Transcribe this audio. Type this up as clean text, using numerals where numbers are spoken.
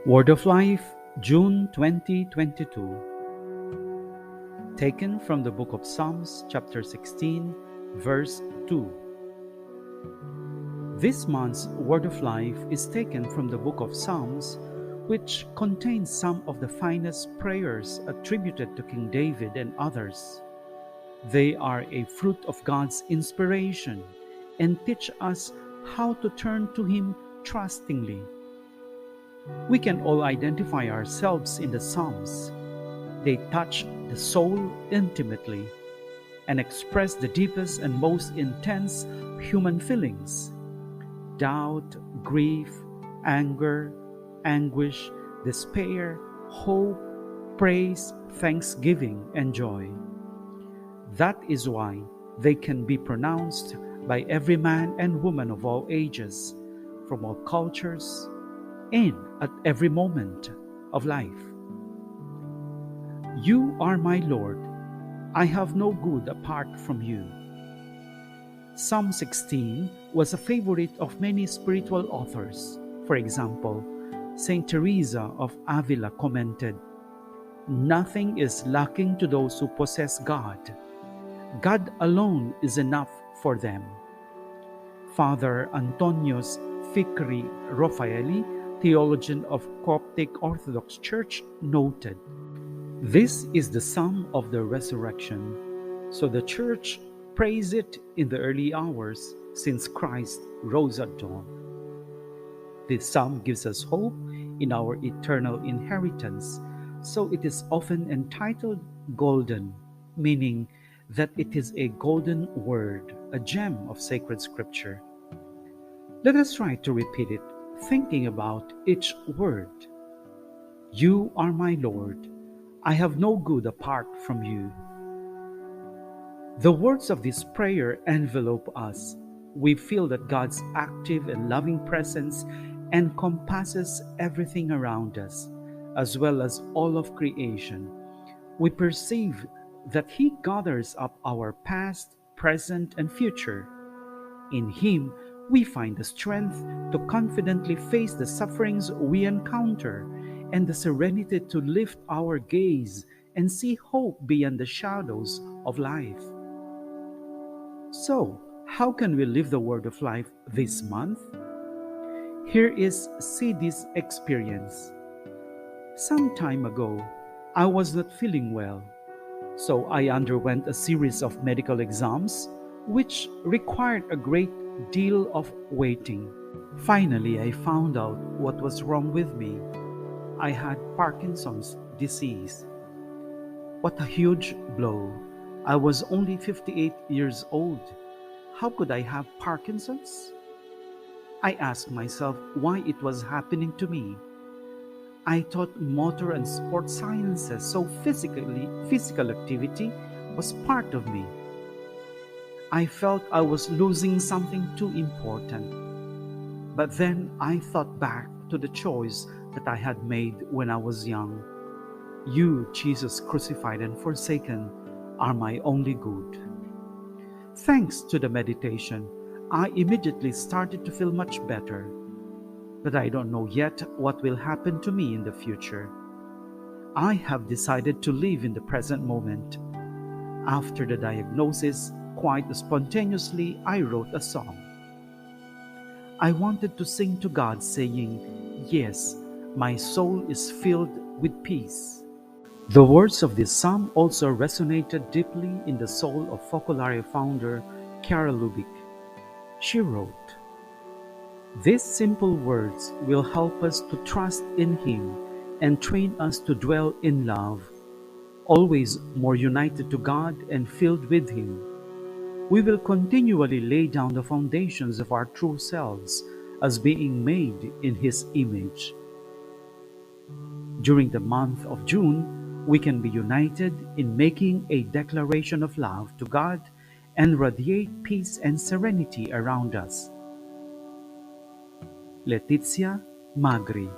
Word of Life, June 2022. Taken from the book of Psalms, chapter 16, verse 2. This month's Word of Life is taken from the book of Psalms, which contains some of the finest prayers attributed to King David and others. They are a fruit of God's inspiration and teach us how to turn to Him trustingly. We can all identify ourselves in the Psalms. They touch the soul intimately and express the deepest and most intense human feelings: doubt, grief, anger, anguish, despair, hope, praise, thanksgiving, and joy. That is why they can be pronounced by every man and woman of all ages, from all cultures, and at every moment of life. You are my Lord. I have no good apart from you. Psalm 16 was a favorite of many spiritual authors. For example, Saint Teresa of Avila commented, "Nothing is lacking to those who possess God. God alone is enough for them." Father Antonius Fikri Raffaeli, theologian of Coptic Orthodox Church, noted, "This is the psalm of the resurrection, so the Church prays it in the early hours since Christ rose at dawn." This psalm gives us hope in our eternal inheritance, so it is often entitled golden, meaning that it is a golden word, a gem of sacred scripture. Let us try to repeat it, thinking about each word. You are my Lord. I have no good apart from you. The words of this prayer envelope us. We feel that God's active and loving presence encompasses everything around us, as well as all of creation. We perceive that He gathers up our past, present, and future. In Him, we find the strength to confidently face the sufferings we encounter and the serenity to lift our gaze and see hope beyond the shadows of life. So, how can we live the Word of Life this month? Here is CD's experience. Some time ago, I was not feeling well, so I underwent a series of medical exams which required a great deal of waiting. Finally, I found out what was wrong with me. I had Parkinson's disease. What a huge blow. I was only 58 years old. How could I have Parkinson's? I asked myself why it was happening to me. I taught motor and sport sciences, so physical activity was part of me. I felt I was losing something too important. But then I thought back to the choice that I had made when I was young. You, Jesus crucified and forsaken, are my only good. Thanks to the meditation, I immediately started to feel much better. But I don't know yet what will happen to me in the future. I have decided to live in the present moment. After the diagnosis, quite spontaneously, I wrote a song. I wanted to sing to God, saying, "Yes, my soul is filled with peace." The words of this psalm also resonated deeply in the soul of Focolare founder Chiara Lubich. She wrote, "These simple words will help us to trust in Him and train us to dwell in love, always more united to God and filled with Him. We will continually lay down the foundations of our true selves as being made in His image." During the month of June, we can be united in making a declaration of love to God and radiate peace and serenity around us. Letizia Magri.